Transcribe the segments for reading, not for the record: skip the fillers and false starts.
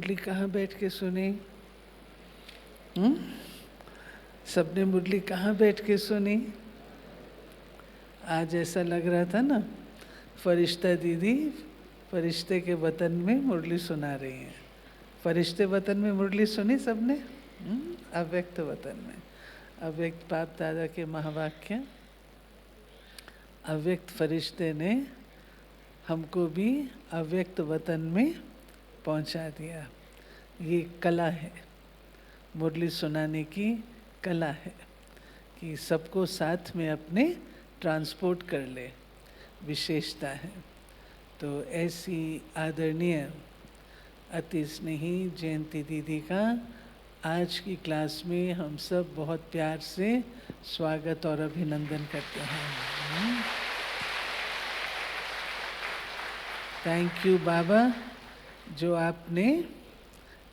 मुरली कहाँ बैठ के सुनी? हम्म? सबने मुरली कहाँ बैठ के सुनी? आज ऐसा लग रहा था ना, फरिश्ता दीदी फरिश्ते के वतन में मुरली सुना रही हैं। फरिश्ते वतन में मुरली सुनी सबने? अव्यक्त वतन में अव्यक्त बाप दादा के महावाक्य, अव्यक्त फरिश्ते ने हमको भी अव्यक्त वतन में पहुंचा दिया। ये कला है, मुरली सुनाने की कला है कि सबको साथ में अपने ट्रांसपोर्ट कर ले, विशेषता है। तो ऐसी आदरणीय अति स्नेही जयंती दीदी का आज की क्लास में हम सब बहुत प्यार से स्वागत और अभिनंदन करते हैं। थैंक यू बाबा, जो आपने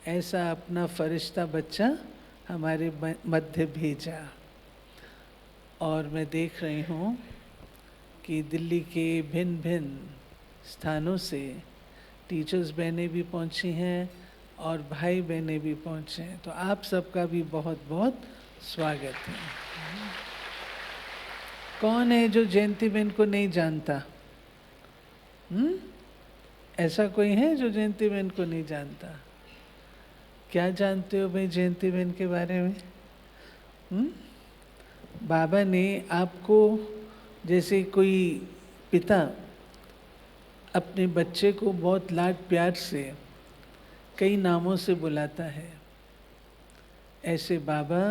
ऐसा अपना फरिश्ता बच्चा हमारे मध्य भेजा। और मैं देख रही हूँ कि दिल्ली के भिन्न भिन्न स्थानों से टीचर्स बहनें भी पहुँची हैं और भाई बहनें भी पहुँचे हैं। तो आप सबका भी बहुत बहुत स्वागत है। कौन है जो जयंती बहन को नहीं जानता? ऐसा कोई है जो जयंती बहन को नहीं जानता? क्या जानते हो भाई जयंती बहन के बारे में? बाबा ने आपको, जैसे कोई पिता अपने बच्चे को बहुत लाड प्यार से कई नामों से बुलाता है, ऐसे बाबा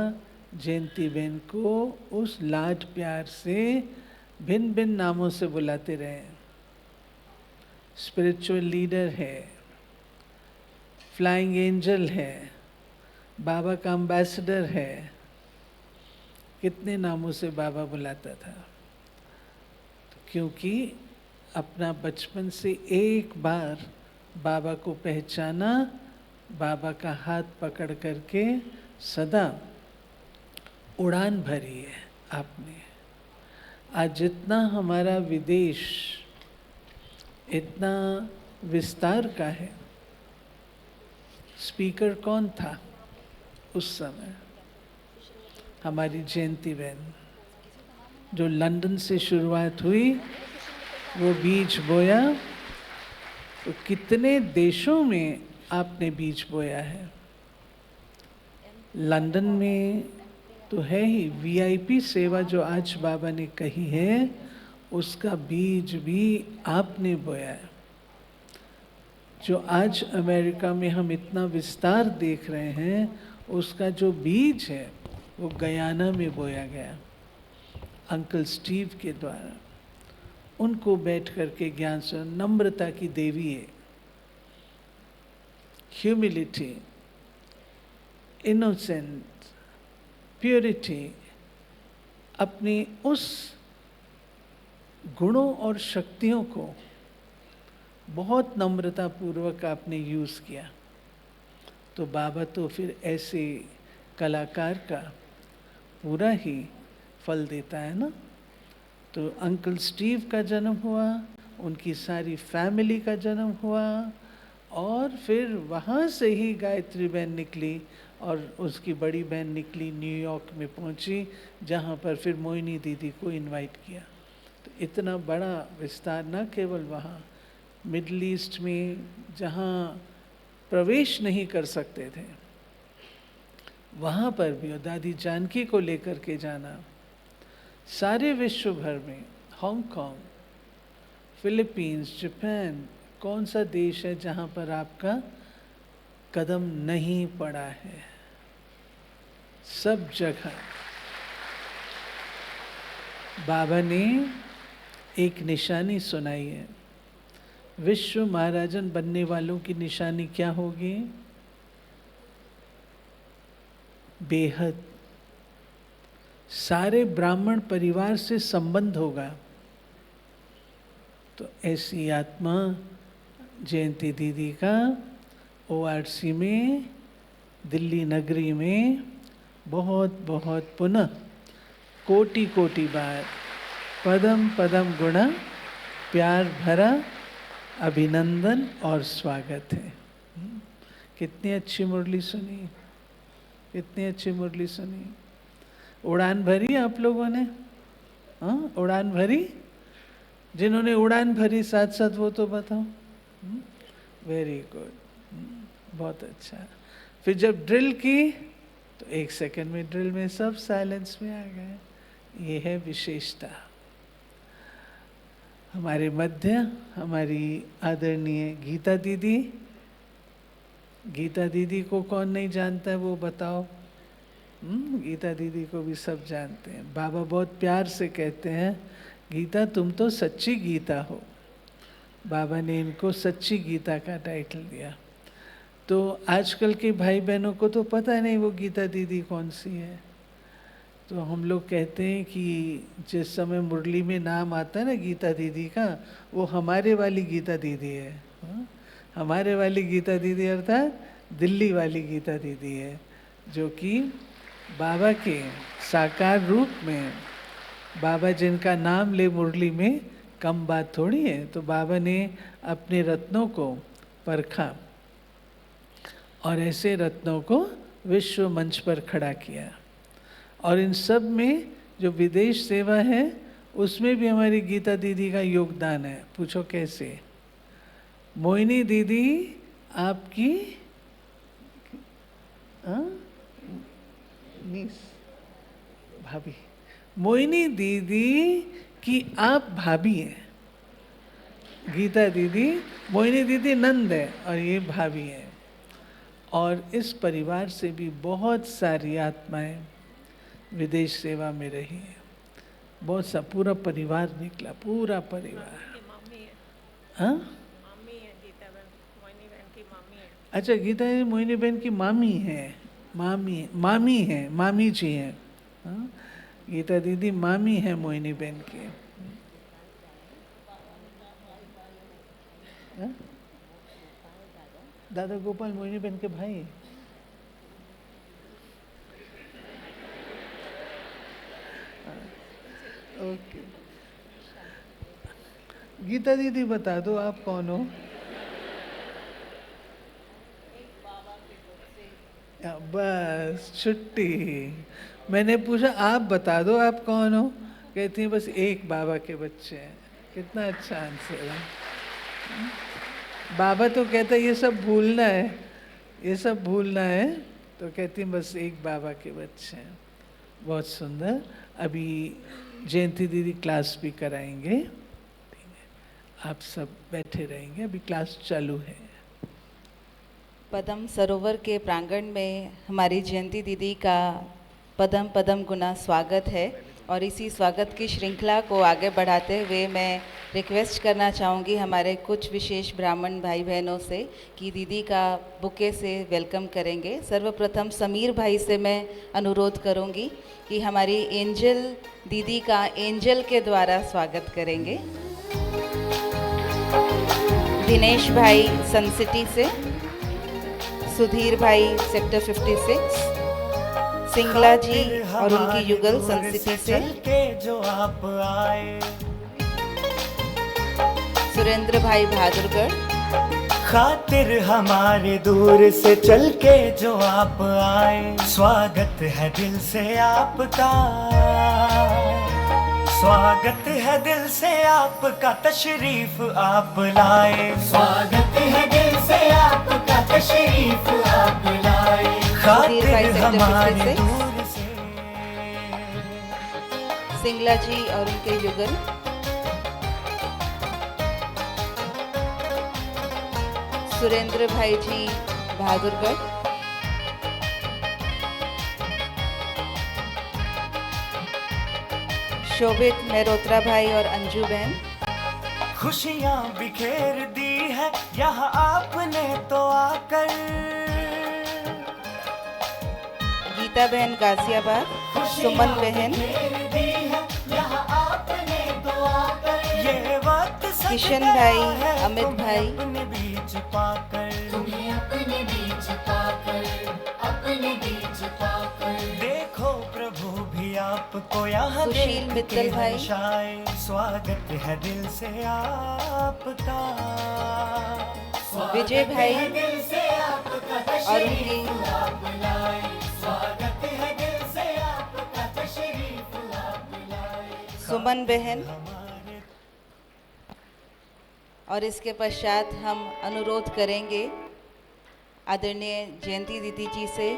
जयंती बहन को उस लाड प्यार से भिन्न भिन्न नामों से बुलाते रहे। स्पिरिचुअल लीडर है, फ्लाइंग एंजल है, बाबा का एम्बेसडर है, कितने नामों से बाबा बुलाता था। क्योंकि अपना बचपन से एक बार बाबा को पहचाना, बाबा का हाथ पकड़ करके सदा उड़ान भरी है आपने। आज जितना हमारा विदेश इतना विस्तार का है, स्पीकर कौन था उस समय? हमारी जयंती बहन, जो लंदन से शुरुआत हुई, वो बीज बोया। तो कितने देशों में आपने बीज बोया है? लंदन में तो है ही वीआईपी सेवा जो आज बाबा ने कही है, उसका बीज भी आपने बोया है। जो आज अमेरिका में हम इतना विस्तार देख रहे हैं, उसका जो बीज है वो गयाना में बोया गया अंकल स्टीव के द्वारा। उनको बैठ करके ज्ञान से, नम्रता की देवी है, ह्यूमिलिटी, इनोसेंट, प्योरिटी, अपनी उस गुणों और शक्तियों को बहुत नम्रता पूर्वक आपने यूज़ किया। तो बाबा तो फिर ऐसे कलाकार का पूरा ही फल देता है ना। तो अंकल स्टीव का जन्म हुआ, उनकी सारी फैमिली का जन्म हुआ, और फिर वहाँ से ही गायत्री बहन निकली और उसकी बड़ी बहन निकली, न्यूयॉर्क में पहुँची, जहाँ पर फिर मोहिनी दीदी को इनवाइट किया। तो इतना बड़ा विस्तार, न केवल वहाँ मिडल ईस्ट में जहाँ प्रवेश नहीं कर सकते थे, वहाँ पर भी, और दादी जानकी को लेकर के जाना, सारे विश्व भर में, हांगकांग, फिलीपींस, जापान, कौन सा देश है जहाँ पर आपका कदम नहीं पड़ा है? सब जगह बाबा ने एक निशानी सुनाई है। विश्व महाराजन बनने वालों की निशानी क्या होगी? बेहद, सारे ब्राह्मण परिवार से संबंध होगा। तो ऐसी आत्मा जयंती दीदी का ओआरसी में, दिल्ली नगरी में बहुत बहुत पुनः कोटि कोटि बार पदम पदम गुणा प्यार भरा अभिनंदन और स्वागत है। कितनी अच्छी मुरली सुनी, कितनी अच्छी मुरली सुनी। उड़ान भरी आप लोगों ने? हाँ, उड़ान भरी? जिन्होंने उड़ान भरी साथ साथ वो तो बताओ। वेरी गुड, बहुत अच्छा। फिर जब ड्रिल की तो 1 सेकंड में ड्रिल में सब साइलेंस में आ गए। ये है विशेषता। हमारे मध्य हमारी आदरणीय गीता दीदी। गीता दीदी को कौन नहीं जानता है वो बताओ? गीता दीदी को भी सब जानते हैं। बाबा बहुत प्यार से कहते हैं, गीता तुम तो सच्ची गीता हो। बाबा ने इनको सच्ची गीता का टाइटल दिया। तो आजकल के भाई बहनों को तो पता नहीं वो गीता दीदी कौन सी है। तो हम लोग कहते हैं कि जिस समय मुरली में नाम आता है ना गीता दीदी का, वो हमारे वाली गीता दीदी है। हमारे वाली गीता दीदी अर्थात दिल्ली वाली गीता दीदी है, जो कि बाबा के साकार रूप में, बाबा जिनका नाम ले मुरली में, कम बात थोड़ी है। तो बाबा ने अपने रत्नों को परखा और ऐसे रत्नों को विश्व मंच पर खड़ा किया। और इन सब में जो विदेश सेवा है उसमें भी हमारी गीता दीदी का योगदान है। पूछो कैसे? मोहिनी दीदी आपकी भाभी, मोहिनी दीदी की आप भाभी हैं। गीता दीदी, मोहिनी दीदी नंद है और ये भाभी है। और इस परिवार से भी बहुत सारी आत्माएं विदेश सेवा में रही है। बहुत सा पूरा परिवार निकला, पूरा परिवार। हाँ, अच्छा, गीता जी मोहिनी बहन की मामी है। मामी है, मामी जी हैं। हाँ, गीता दीदी मामी है मोहिनी बहन की। हाँ? दादा गोपाल मोहिनी बहन के भाई। ओके, गीता दीदी बता दो आप कौन हो? बस छुट्टी। मैंने पूछा आप बता दो आप कौन हो, कहती हैं बस एक बाबा के बच्चे हैं। कितना अच्छा आंसर है। बाबा तो कहता है ये सब भूलना है, ये सब भूलना है, तो कहती हैं बस एक बाबा के बच्चे हैं। बहुत सुंदर। अभी जयंती दीदी क्लास भी कराएंगे, आप सब बैठे रहेंगे, अभी क्लास चालू है। पदम सरोवर के प्रांगण में हमारी जयंती दीदी का पदम पदम गुना स्वागत है। और इसी स्वागत की श्रृंखला को आगे बढ़ाते हुए मैं रिक्वेस्ट करना चाहूँगी हमारे कुछ विशेष ब्राह्मण भाई बहनों से कि दीदी का बुके से वेलकम करेंगे। सर्वप्रथम समीर भाई से मैं अनुरोध करूँगी कि हमारी एंजल दीदी का एंजल के द्वारा स्वागत करेंगे। दिनेश भाई सन सिटी से, सुधीर भाई सेक्टर 56, सिंगला जी और उनकी युगल सन सिटी से, जो आप आए, सुरेंद्र भाई बहादुरगढ़, खातिर हमारे दूर से चल के जो आप आए, स्वागत है दिल से आपका, स्वागत है दिल से आपका, तशरीफ आप लाए, स्वागत है दिल से आपका, तशरीफ आप लाए, खातिर हमारे दूर से। सिंगला जी और उनके युगल, सुरेंद्र भाई जी बहादुरगढ़, शोभित मेहरोत्रा भाई और अंजू बहन, खुशियाँ बिखेर दी है यहाँ आपने तो आकर, गीता बहन गाजियाबाद, सुमन बहन, ये वक्त किशन भाई, अमित भाई, अपने बीच पाकर, तुम्हें अपने बीच पाकर, अपने बीच पाकर, देखो प्रभु भी आपको यहाँ सुशील मित्तल भाई, स्वागत है दिल से आपका, विजय भाई और उनकी सुमन बहन, और इसके पश्चात हम अनुरोध करेंगे आदरणीय जयंती दीदी जी से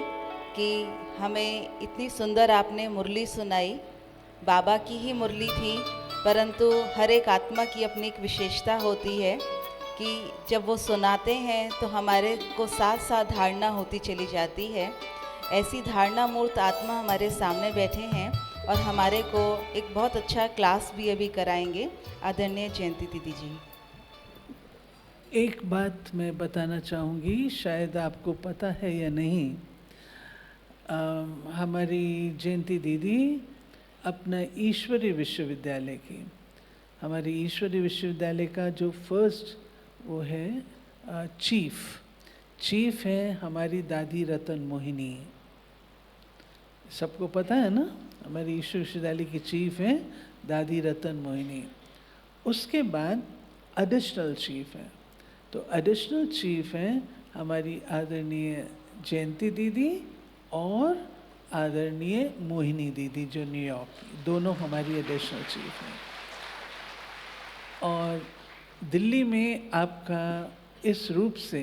कि हमें इतनी सुंदर आपने मुरली सुनाई। बाबा की ही मुरली थी, परंतु हर एक आत्मा की अपनी एक विशेषता होती है कि जब वो सुनाते हैं तो हमारे को साथ साथ धारणा होती चली जाती है। ऐसी धारणा मूर्त आत्मा हमारे सामने बैठे हैं और हमारे को एक बहुत अच्छा क्लास भी अभी कराएंगे आदरणीय जयंती दीदी जी। एक बात मैं बताना चाहूँगी, शायद आपको पता है या नहीं, हमारी जयंती दीदी अपना ईश्वरीय विश्वविद्यालय की, हमारी ईश्वरीय विश्वविद्यालय का जो फर्स्ट वो है चीफ है हमारी दादी रतन मोहिनी। सबको पता है ना, हमारी ईश्वरीय विश्वविद्यालय की चीफ है दादी रतन मोहिनी। उसके बाद एडिशनल चीफ है, तो एडिशनल चीफ हैं हमारी आदरणीय जयंती दीदी और आदरणीय मोहिनी दीदी जो न्यूयॉर्क की, दोनों हमारी एडिशनल चीफ हैं। और दिल्ली में आपका इस रूप से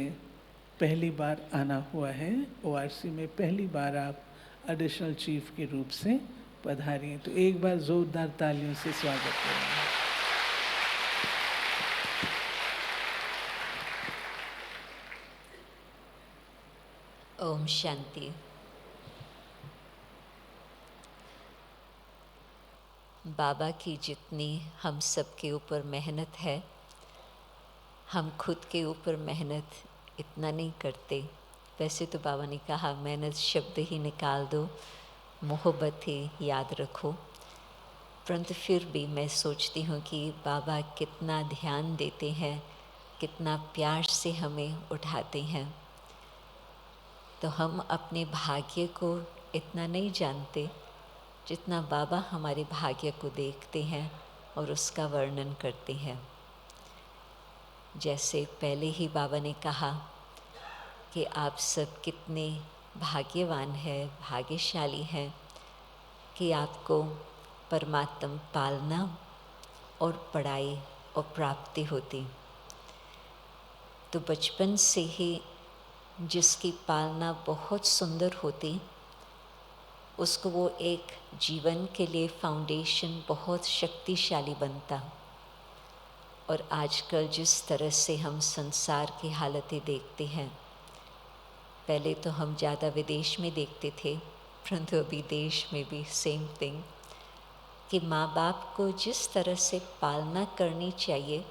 पहली बार आना हुआ है, ORC में पहली बार आप एडिशनल चीफ के रूप से पधारी हैं, तो एक बार जोरदार तालियों से स्वागत करेंगे। ओम शांति। बाबा की जितनी हम सब के ऊपर मेहनत है, हम खुद के ऊपर मेहनत इतना नहीं करते। वैसे तो बाबा ने कहा मेहनत शब्द ही निकाल दो, मोहब्बत ही याद रखो, परंतु फिर भी मैं सोचती हूँ कि बाबा कितना ध्यान देते हैं, कितना प्यार से हमें उठाते हैं। तो हम अपने भाग्य को इतना नहीं जानते जितना बाबा हमारे भाग्य को देखते हैं और उसका वर्णन करते हैं। जैसे पहले ही बाबा ने कहा कि आप सब कितने भाग्यवान हैं, भाग्यशाली हैं कि आपको परमात्मा पालना और पढ़ाई और प्राप्ति होती। तो बचपन से ही जिसकी पालना बहुत सुंदर होती, उसको वो एक जीवन के लिए फाउंडेशन बहुत शक्तिशाली बनता। और आजकल जिस तरह से हम संसार की हालतें देखते हैं, पहले तो हम ज़्यादा विदेश में देखते थे, परंतु अभी देश में भी सेम थिंग, कि माँ बाप को जिस तरह से पालना करनी चाहिए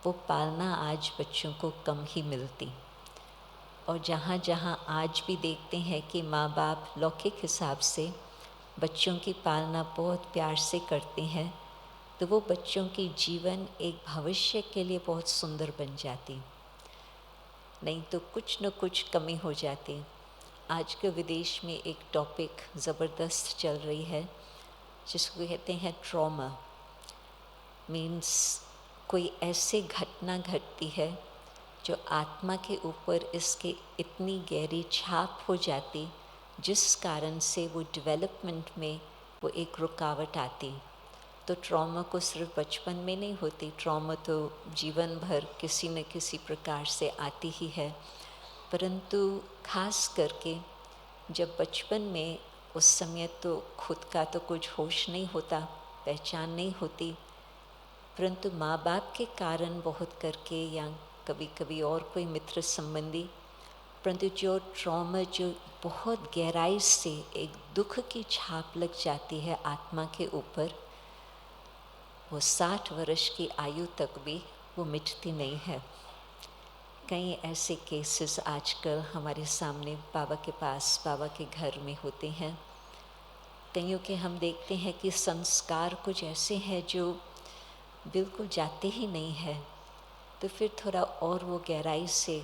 वो पालना आज बच्चों को कम ही मिलती। और जहाँ जहाँ आज भी देखते हैं कि माँ बाप लौकिक हिसाब से बच्चों की पालना बहुत प्यार से करते हैं, तो वो बच्चों की जीवन एक भविष्य के लिए बहुत सुंदर बन जाती, नहीं तो कुछ न कुछ कमी हो जाती। आज के विदेश में एक टॉपिक ज़बरदस्त चल रही है जिसको कहते हैं ट्रॉमा। मीन्स कोई ऐसी घटना घटती है जो आत्मा के ऊपर इसके इतनी गहरी छाप हो जाती, जिस कारण से वो डेवलपमेंट में वो एक रुकावट आती। तो ट्रॉमा को सिर्फ बचपन में नहीं होती, ट्रॉमा तो जीवन भर किसी न किसी प्रकार से आती ही है, परंतु खास करके जब बचपन में, उस समय तो खुद का तो कुछ होश नहीं होता, पहचान नहीं होती, परंतु माँ बाप के कारण बहुत करके या कभी कभी और कोई मित्र संबंधी, परंतु जो ट्रॉमा जो बहुत गहराई से एक दुख की छाप लग जाती है आत्मा के ऊपर, वो 60 वर्ष की आयु तक भी वो मिटती नहीं है। कई ऐसे केसेस आजकल हमारे सामने बाबा के पास, बाबा के घर में होते हैं। कईयों के हम देखते हैं कि संस्कार कुछ ऐसे हैं जो बिल्कुल जाते ही नहीं हैं, तो फिर थोड़ा और वो गहराई से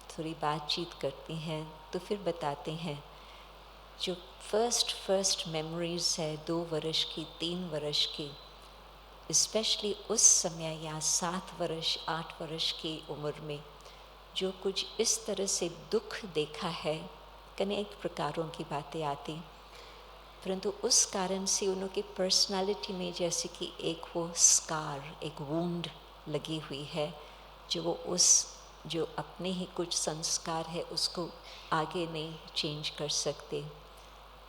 थोड़ी बातचीत करते हैं, तो फिर बताते हैं जो फर्स्ट मेमोरीज़ है 2 वर्ष की, 3 वर्ष की, स्पेशली उस समय या 7 वर्ष 8 वर्ष की उम्र में जो कुछ इस तरह से दुख देखा है, अनेक प्रकारों की बातें आती, परंतु उस कारण से उनकी पर्सनालिटी में जैसे कि एक वो स्कार, एक वुंड लगी हुई है, जो अपने ही कुछ संस्कार है उसको आगे नहीं चेंज कर सकते।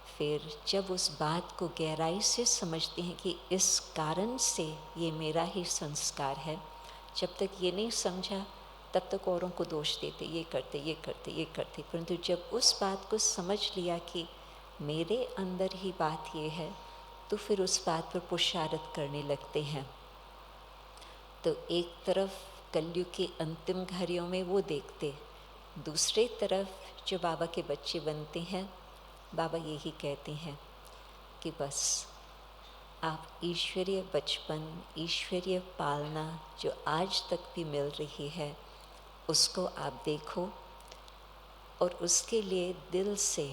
फिर जब उस बात को गहराई से समझते हैं कि इस कारण से ये मेरा ही संस्कार है, जब तक ये नहीं समझा तब तक औरों को दोष देते, ये करते ये करते ये करते, परंतु जब उस बात को समझ लिया कि मेरे अंदर ही बात ये है, तो फिर उस बात पर पुरुषार्थ करने लगते हैं। तो एक तरफ कलयुग के अंतिम घड़ियों में वो देखते, दूसरे तरफ जो बाबा के बच्चे बनते हैं, बाबा यही कहते हैं कि बस आप ईश्वरीय बचपन, ईश्वरीय पालना जो आज तक भी मिल रही है उसको आप देखो और उसके लिए दिल से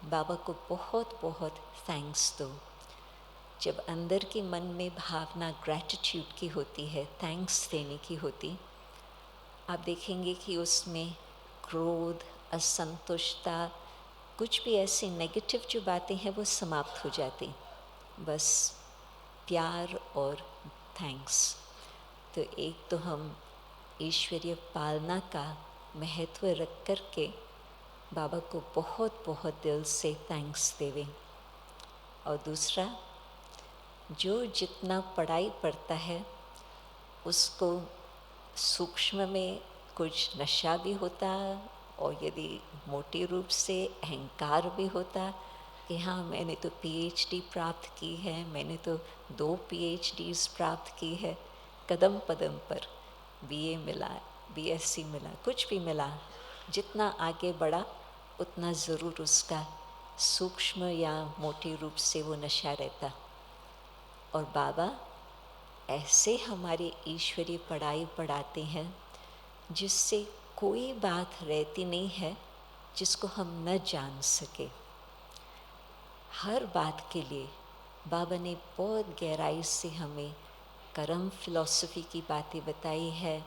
बाबा को बहुत बहुत थैंक्स दो। जब अंदर के मन में भावना ग्रैटिट्यूड की होती है, थैंक्स देने की होती, आप देखेंगे कि उसमें क्रोध, असंतुष्टता, कुछ भी ऐसी नेगेटिव जो बातें हैं वो समाप्त हो जाती, बस प्यार और थैंक्स। तो एक तो हम ईश्वरीय पालना का महत्व रख कर के बाबा को बहुत बहुत दिल से थैंक्स देवें। और दूसरा, जो जितना पढ़ाई पढ़ता है उसको सूक्ष्म में कुछ नशा भी होता, और यदि मोटे रूप से अहंकार भी होता कि हाँ मैंने तो पीएचडी प्राप्त की है, मैंने तो 2 पीएचडीज प्राप्त की है, कदम कदम पर बीए मिला, बीएससी मिला, कुछ भी मिला, जितना आगे बढ़ा उतना ज़रूर उसका सूक्ष्म या मोटे रूप से वो नशा रहता। और बाबा ऐसे हमारी ईश्वरीय पढ़ाई पढ़ाते हैं जिससे कोई बात रहती नहीं है जिसको हम न जान सके। हर बात के लिए बाबा ने बहुत गहराई से हमें कर्म फिलॉसफी की बातें बताई है,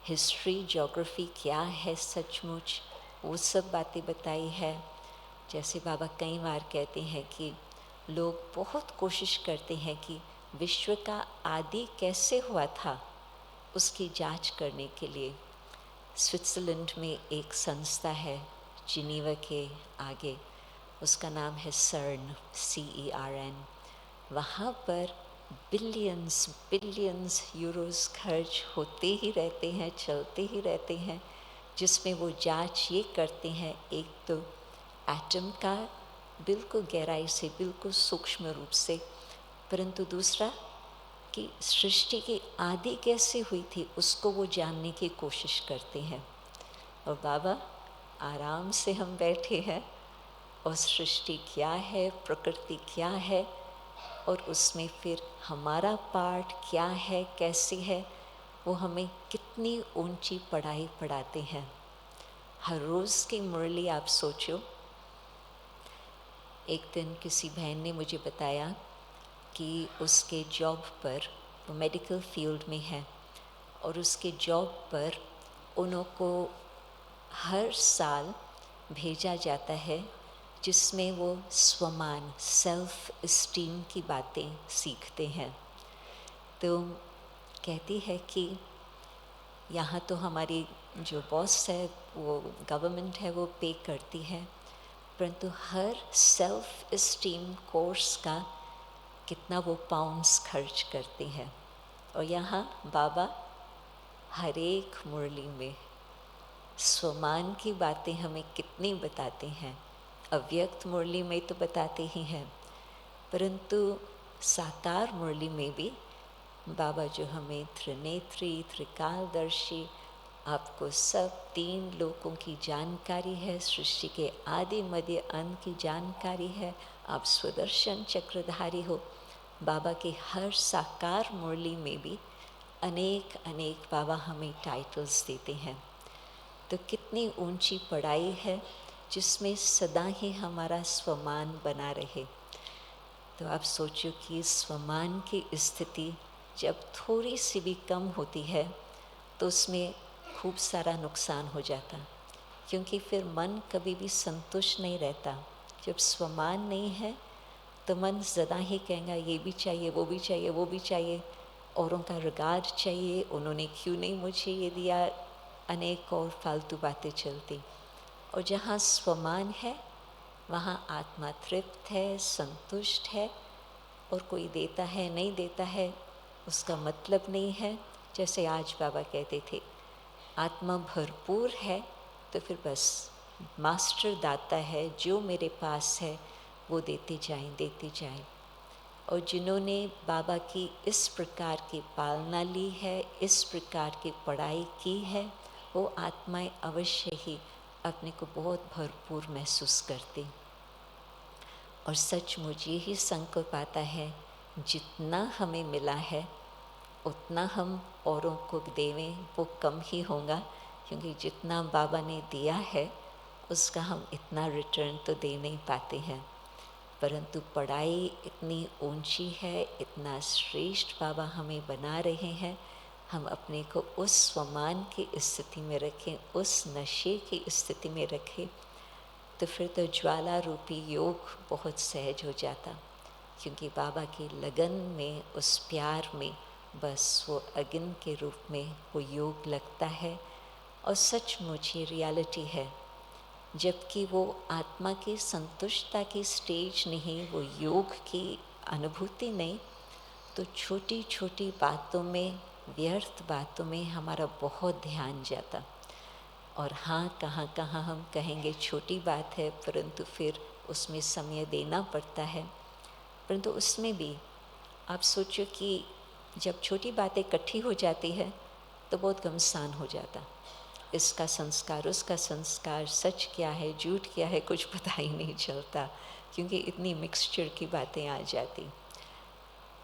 हिस्ट्री ज्योग्राफी क्या है सचमुच, वो सब बातें बताई है। जैसे बाबा कई बार कहते हैं कि लोग बहुत कोशिश करते हैं कि विश्व का आदि कैसे हुआ था उसकी जांच करने के लिए। स्विट्ज़रलैंड में एक संस्था है जिनीवा के आगे, उसका नाम है CERN, CERN। वहाँ पर बिलियंस यूरोस खर्च होते ही रहते हैं, चलते ही रहते हैं, जिसमें वो जांच ये करते हैं, एक तो एटम का बिल्कुल गहराई से, बिल्कुल सूक्ष्म रूप से, परंतु दूसरा कि सृष्टि की आदि कैसे हुई थी उसको वो जानने की कोशिश करते हैं। और बाबा आराम से हम बैठे हैं और सृष्टि क्या है, प्रकृति क्या है, और उसमें फिर हमारा पार्ट क्या है, कैसे है, वो हमें कितनी ऊंची पढ़ाई पढ़ाते हैं। हर रोज़ की मुरली आप सोचो। एक दिन किसी बहन ने मुझे बताया कि उसके जॉब पर, वो मेडिकल फील्ड में है, और उसके जॉब पर उनको हर साल भेजा जाता है जिसमें वो स्वमान, सेल्फ इस्टीम की बातें सीखते हैं। तो कहती है कि यहाँ तो हमारी जो बॉस है, वो गवर्नमेंट है, वो पे करती है, परंतु हर सेल्फ इस्टीम कोर्स का कितना वो पाउंड्स खर्च करते हैं। और यहाँ बाबा हर एक मुरली में स्वमान की बातें हमें कितनी बताते हैं। अव्यक्त मुरली में तो बताते ही हैं, परंतु साकार मुरली में भी बाबा जो हमें त्रिनेत्री, त्रिकालदर्शी, आपको सब 3 लोकों की जानकारी है, सृष्टि के आदि मध्य अंत की जानकारी है, आप स्वदर्शन चक्रधारी हो। बाबा के हर साकार मुरली में भी अनेक अनेक बाबा हमें टाइटल्स देते हैं। तो कितनी ऊंची पढ़ाई है जिसमें सदा ही हमारा स्वमान बना रहे। तो आप सोचो कि स्वमान की स्थिति जब थोड़ी सी भी कम होती है तो उसमें खूब सारा नुकसान हो जाता, क्योंकि फिर मन कभी भी संतुष्ट नहीं रहता। जब स्वमान नहीं है तो मन ज़्यादा ही कहेगा ये भी चाहिए, वो भी चाहिए, वो भी चाहिए, औरों का रिगार्ड चाहिए, उन्होंने क्यों नहीं मुझे ये दिया, अनेक और फालतू बातें चलती। और जहाँ स्वमान है वहाँ आत्मा तृप्त है, संतुष्ट है, और कोई देता है नहीं देता है उसका मतलब नहीं है। जैसे आज बाबा कहते थे, आत्मा भरपूर है तो फिर बस मास्टर दाता है, जो मेरे पास है वो देते जाएं। और जिन्होंने बाबा की इस प्रकार की पालना ली है, इस प्रकार की पढ़ाई की है, वो आत्माएं अवश्य ही अपने को बहुत भरपूर महसूस करती। और सचमुच ही संकल्प आता है, जितना हमें मिला है उतना हम औरों को देवें, वो कम ही होगा, क्योंकि जितना बाबा ने दिया है उसका हम इतना रिटर्न तो दे नहीं पाते हैं। परंतु पढ़ाई इतनी ऊंची है, इतना श्रेष्ठ बाबा हमें बना रहे हैं, हम अपने को उस स्वमान की स्थिति में रखें, उस नशे की स्थिति में रखें, तो फिर तो ज्वाला रूपी योग बहुत सहज हो जाता। क्योंकि बाबा की लगन में, उस प्यार में बस वो अग्नि के रूप में वो योग लगता है। और सचमुच ये रियलिटी है, जबकि वो आत्मा की संतुष्टता की स्टेज नहीं, वो योग की अनुभूति नहीं, तो छोटी छोटी बातों में, व्यर्थ बातों में हमारा बहुत ध्यान जाता। और हाँ, कहाँ कहाँ हम कहेंगे छोटी बात है, परंतु फिर उसमें समय देना पड़ता है। परंतु उसमें भी आप सोचो कि जब छोटी बातें इकट्ठी हो जाती है तो बहुत घमसान हो जाता। इसका संस्कार, उसका संस्कार, सच क्या है, झूठ क्या है, कुछ पता ही नहीं चलता, क्योंकि इतनी मिक्सचर की बातें आ जाती।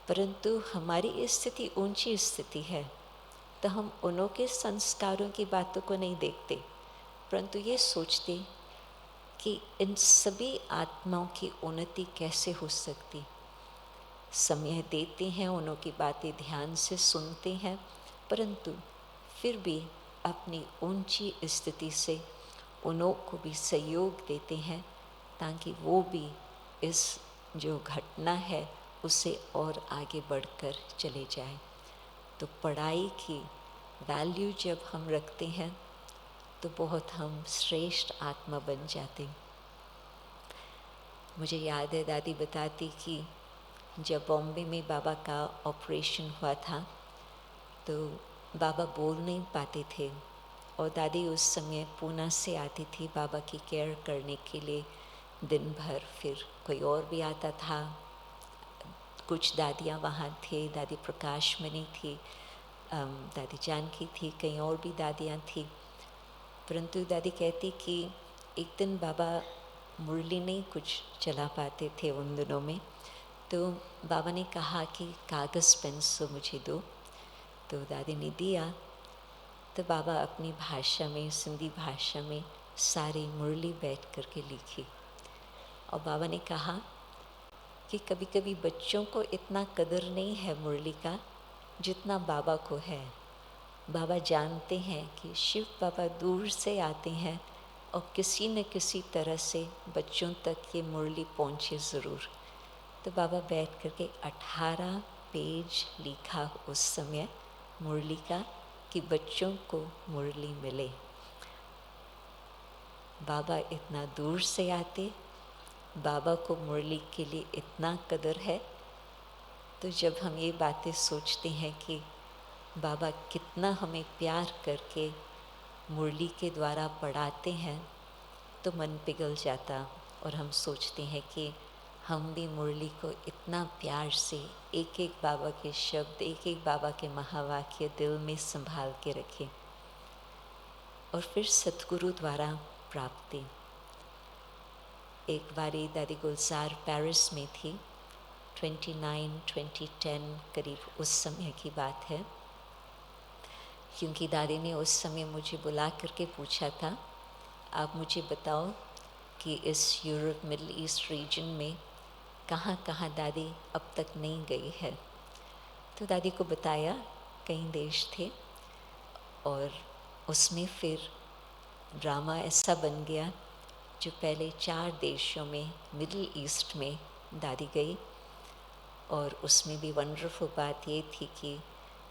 परंतु हमारी स्थिति ऊंची स्थिति है, तो हम उन्हों के संस्कारों की बातों को नहीं देखते, परंतु ये सोचते कि इन सभी आत्माओं की उन्नति कैसे हो सकती। समय देते हैं, उन्हों की बातें ध्यान से सुनते हैं, परंतु फिर भी अपनी ऊंची स्थिति से उन्हों को भी सहयोग देते हैं, ताकि वो भी इस जो घटना है उसे और आगे बढ़कर चले जाए। तो पढ़ाई की वैल्यू जब हम रखते हैं तो बहुत हम श्रेष्ठ आत्मा बन जाते। मुझे याद है दादी बताती कि जब बॉम्बे में बाबा का ऑपरेशन हुआ था तो बाबा बोल नहीं पाते थे, और दादी उस समय पूना से आती थी बाबा की केयर करने के लिए दिन भर। फिर कोई और भी आता था, कुछ दादियाँ वहाँ थे, दादी प्रकाश मणि थी, दादी जानकी थी, कई और भी दादियाँ थी। परंतु दादी कहती कि एक दिन बाबा मुरली नहीं कुछ चला पाते थे उन दिनों में, तो बाबा ने कहा कि कागज़ पेंसिल मुझे दो। तो दादी ने दिया, तो बाबा अपनी भाषा में, सिंधी भाषा में सारी मुरली बैठ करके लिखी। और बाबा ने कहा कि कभी कभी बच्चों को इतना कदर नहीं है मुरली का जितना बाबा को है। बाबा जानते हैं कि शिव बाबा दूर से आते हैं और किसी न किसी तरह से बच्चों तक ये मुरली पहुँचे ज़रूर। तो बाबा बैठ करके 18 पेज लिखा उस समय मुरली का, कि बच्चों को मुरली मिले। बाबा इतना दूर से आते, बाबा को मुरली के लिए इतना कदर है। तो जब हम ये बातें सोचते हैं कि बाबा कितना हमें प्यार करके मुरली के द्वारा पढ़ाते हैं, तो मन पिघल जाता और हम सोचते हैं कि हम भी मुरली को इतना प्यार से एक एक बाबा के शब्द, एक एक बाबा के महावाक्य दिल में संभाल के रखें। और फिर सतगुरु द्वारा प्राप्ति। एक बारी दादी गुलजार पेरिस में थी, 2010 करीब उस समय की बात है, क्योंकि दादी ने उस समय मुझे बुला करके पूछा था, आप मुझे बताओ कि इस यूरोप मिडल ईस्ट रीजन में कहाँ कहाँ दादी अब तक नहीं गई है। तो दादी को बताया कई देश थे, और उसमें फिर ड्रामा ऐसा बन गया जो पहले 4 देशों में मिडिल ईस्ट में दादी गई, और उसमें भी वंडरफुल बात ये थी कि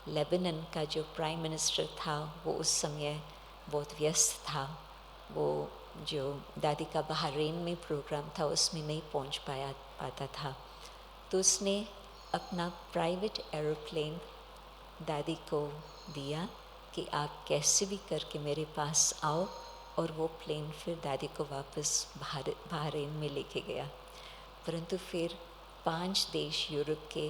लेबनान का जो प्राइम मिनिस्टर था वो उस समय बहुत व्यस्त था। वो जो दादी का बहरीन में प्रोग्राम था उसमें नहीं पहुंच पाता था, तो उसने अपना प्राइवेट एरोप्लेन दादी को दिया कि आप कैसे भी करके मेरे पास आओ, और वो प्लेन फिर दादी को वापस बहरीन में लेके गया। परंतु फिर 5 देश यूरोप के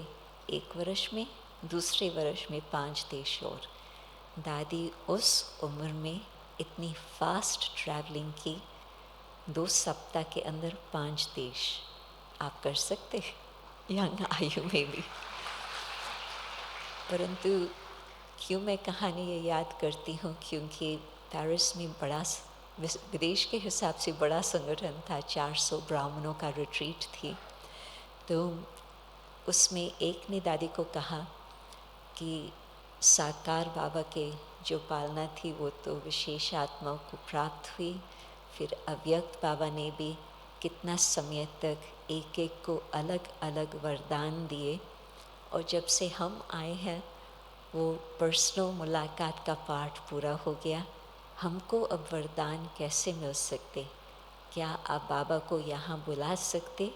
एक वर्ष में, दूसरे वर्ष में 5 देश और। दादी उस उम्र में इतनी फास्ट ट्रैवलिंग की, 2 सप्ताह के अंदर 5 देश। आप कर सकते यंग आयु में भी। परंतु क्यों मैं कहानी ये याद करती हूँ, क्योंकि पेरिस में बड़ा विदेश के हिसाब से बड़ा संगठन था, 400 ब्राह्मणों का रिट्रीट थी। तो उसमें एक ने दादी को कहा कि साकार बाबा के जो पालना थी वो तो विशेष आत्माओं को प्राप्त हुई, फिर अव्यक्त बाबा ने भी कितना समय तक एक एक को अलग अलग वरदान दिए, और जब से हम आए हैं वो पर्सनल मुलाकात का पाठ पूरा हो गया। हमको अब वरदान कैसे मिल सकते? क्या आप बाबा को यहाँ बुला सकते?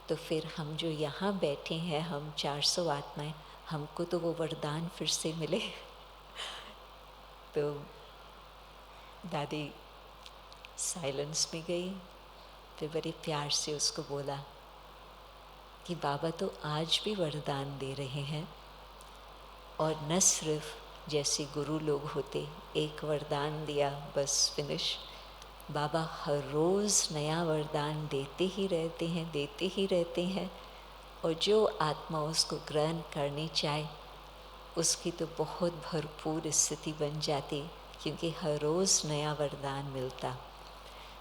तो फिर हम जो यहाँ बैठे हैं, हम 400 आत्माएं, हमको तो वो वरदान फिर से मिले। तो दादी साइलेंस में गई, फिर बड़े प्यार से उसको बोला कि बाबा तो आज भी वरदान दे रहे हैं, और न सिर्फ जैसे गुरु लोग होते एक वरदान दिया बस फिनिश। बाबा हर रोज़ नया वरदान देते ही रहते हैं, और जो आत्मा उसको ग्रहण करनी चाहे उसकी तो बहुत भरपूर स्थिति बन जाती, क्योंकि हर रोज़ नया वरदान मिलता।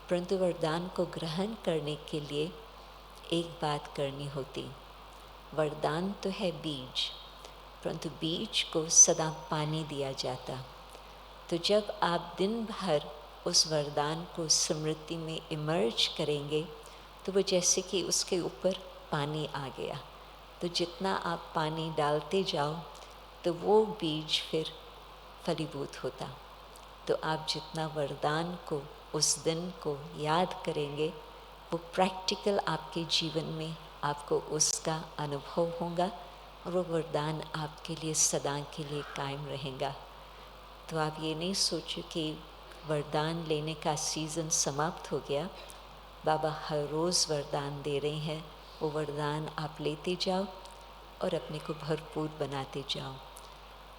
परंतु वरदान को ग्रहण करने के लिए एक बात करनी होती। वरदान तो है बीज, परंतु बीज को सदा पानी दिया जाता। तो जब आप दिन भर उस वरदान को स्मृति में इमर्ज करेंगे तो वो जैसे कि उसके ऊपर पानी आ गया, तो जितना आप पानी डालते जाओ तो वो बीज फिर फलीभूत होता। तो आप जितना वरदान को उस दिन को याद करेंगे वो प्रैक्टिकल आपके जीवन में आपको उसका अनुभव होगा, और वो वरदान आपके लिए सदा के लिए कायम रहेगा। तो आप ये नहीं सोचो कि वरदान लेने का सीज़न समाप्त हो गया। बाबा हर रोज़ वरदान दे रहे हैं, वो वरदान आप लेते जाओ और अपने को भरपूर बनाते जाओ।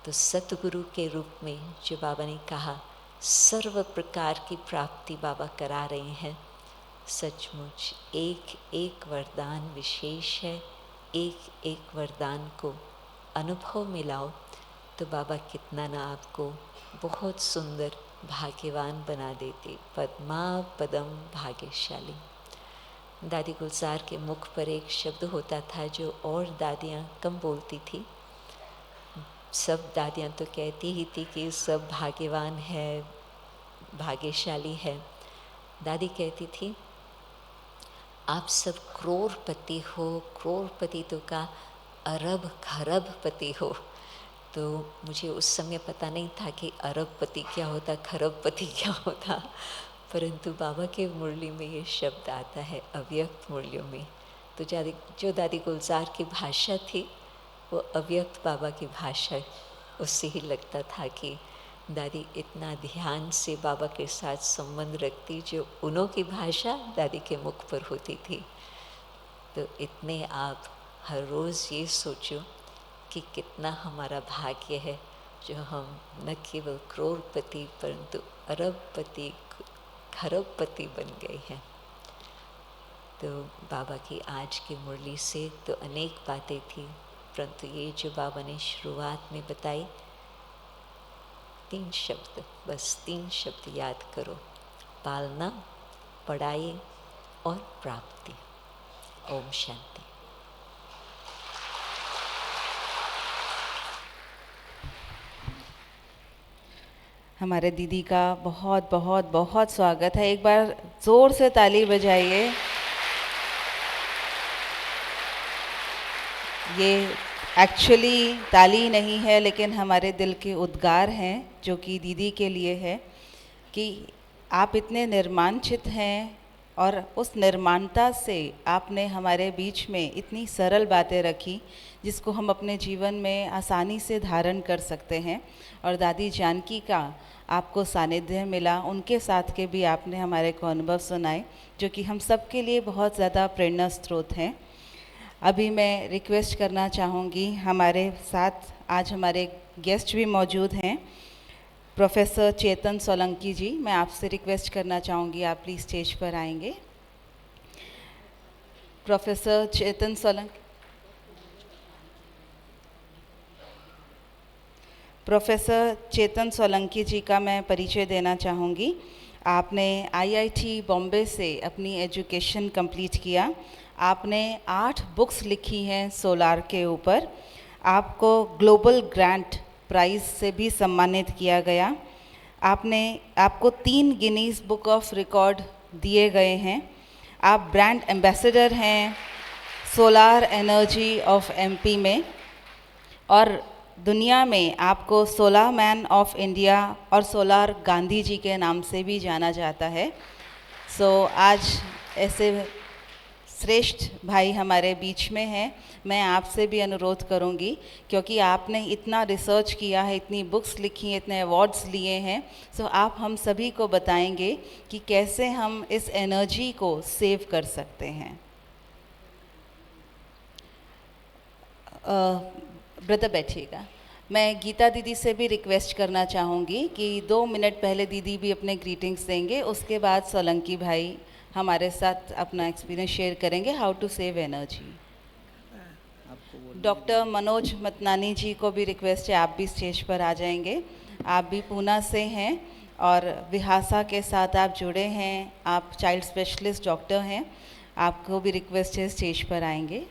तो सतगुरु के रूप में जो बाबा ने कहा सर्व प्रकार की प्राप्ति बाबा करा रहे हैं, सचमुच एक एक वरदान विशेष है। एक एक वरदान को अनुभव में लाओ तो बाबा कितना ना आपको बहुत सुंदर भाग्यवान बना देते। पद्मा पदम भाग्यशाली। दादी गुलजार के मुख पर एक शब्द होता था जो और दादियाँ कम बोलती थी। सब दादियाँ तो कहती ही थी कि सब भाग्यवान है, भाग्यशाली है। दादी कहती थी आप सब करोड़पति हो, करोड़पति तो का अरब खरबपति हो। तो मुझे उस समय पता नहीं था कि अरबपति क्या होता, खरबपति क्या होता, परंतु बाबा के मुरली में ये शब्द आता है अव्यक्त मुरलियों में। तो जो दादी गुलजार की भाषा थी वो अव्यक्त बाबा की भाषा, उससे ही लगता था कि दादी इतना ध्यान से बाबा के साथ संबंध रखती जो उन्हों की भाषा दादी के मुख पर होती थी। तो इतने आप हर रोज़ ये सोचो कि कितना हमारा भाग्य है जो हम न केवल करोड़पति परंतु अरबपति खरबपति बन गए हैं। तो बाबा की आज की मुरली से तो अनेक बातें थी, परंतु ये जो बाबा ने शुरुआत में बताई 3 शब्द, बस 3 शब्द याद करो, पालना, पढ़ाई और प्राप्ति। ओम शांति। हमारे दीदी का बहुत बहुत बहुत स्वागत है। एक बार ज़ोर से ताली बजाइए। ये एक्चुअली ताली नहीं है, लेकिन हमारे दिल के उद्गार हैं जो कि दीदी के लिए है कि आप इतने निर्माणचित हैं और उस निर्माणता से आपने हमारे बीच में इतनी सरल बातें रखी जिसको हम अपने जीवन में आसानी से धारण कर सकते हैं। और दादी जानकी का आपको सानिध्य मिला, उनके साथ के भी आपने हमारे को अनुभव सुनाए जो कि हम सब के लिए बहुत ज़्यादा प्रेरणा स्रोत हैं। अभी मैं रिक्वेस्ट करना चाहूँगी, हमारे साथ आज हमारे गेस्ट भी मौजूद हैं, प्रोफेसर चेतन सोलंकी जी। मैं आपसे रिक्वेस्ट करना चाहूँगी आप प्लीज़ स्टेज पर आएंगे। प्रोफेसर चेतन सोलंकी, प्रोफेसर चेतन सोलंकी जी का मैं परिचय देना चाहूँगी। आपने आईआईटी बॉम्बे से अपनी एजुकेशन कंप्लीट किया। आपने 8 बुक्स लिखी हैं सोलार के ऊपर। आपको ग्लोबल ग्रांट प्राइज़ से भी सम्मानित किया गया। आपको 3 गिनीज बुक ऑफ रिकॉर्ड दिए गए हैं। आप ब्रांड एम्बेसडर हैं सोलार एनर्जी ऑफ एमपी में, और दुनिया में आपको सोलार मैन ऑफ इंडिया और सोलार गांधी जी के नाम से भी जाना जाता है। आज ऐसे श्रेष्ठ भाई हमारे बीच में हैं। मैं आपसे भी अनुरोध करूंगी, क्योंकि आपने इतना रिसर्च किया है, इतनी बुक्स लिखी हैं, इतने अवार्ड्स लिए हैं, आप हम सभी को बताएंगे कि कैसे हम इस एनर्जी को सेव कर सकते हैं। ब्रदर बैठिएगा। मैं गीता दीदी से भी रिक्वेस्ट करना चाहूँगी कि 2 मिनट पहले दीदी भी अपने ग्रीटिंग्स देंगे, उसके बाद सोलंकी भाई हमारे साथ अपना एक्सपीरियंस शेयर करेंगे how to save energy. Doctor Manoj Matnani ji को भी रिक्वेस्ट है, आप भी स्टेज पर आ जाएंगे। आप भी पूना से हैं और विहासा के साथ आप जुड़े हैं, आप चाइल्ड स्पेशलिस्ट डॉक्टर हैं, आपको भी रिक्वेस्ट है स्टेज पर आएंगे।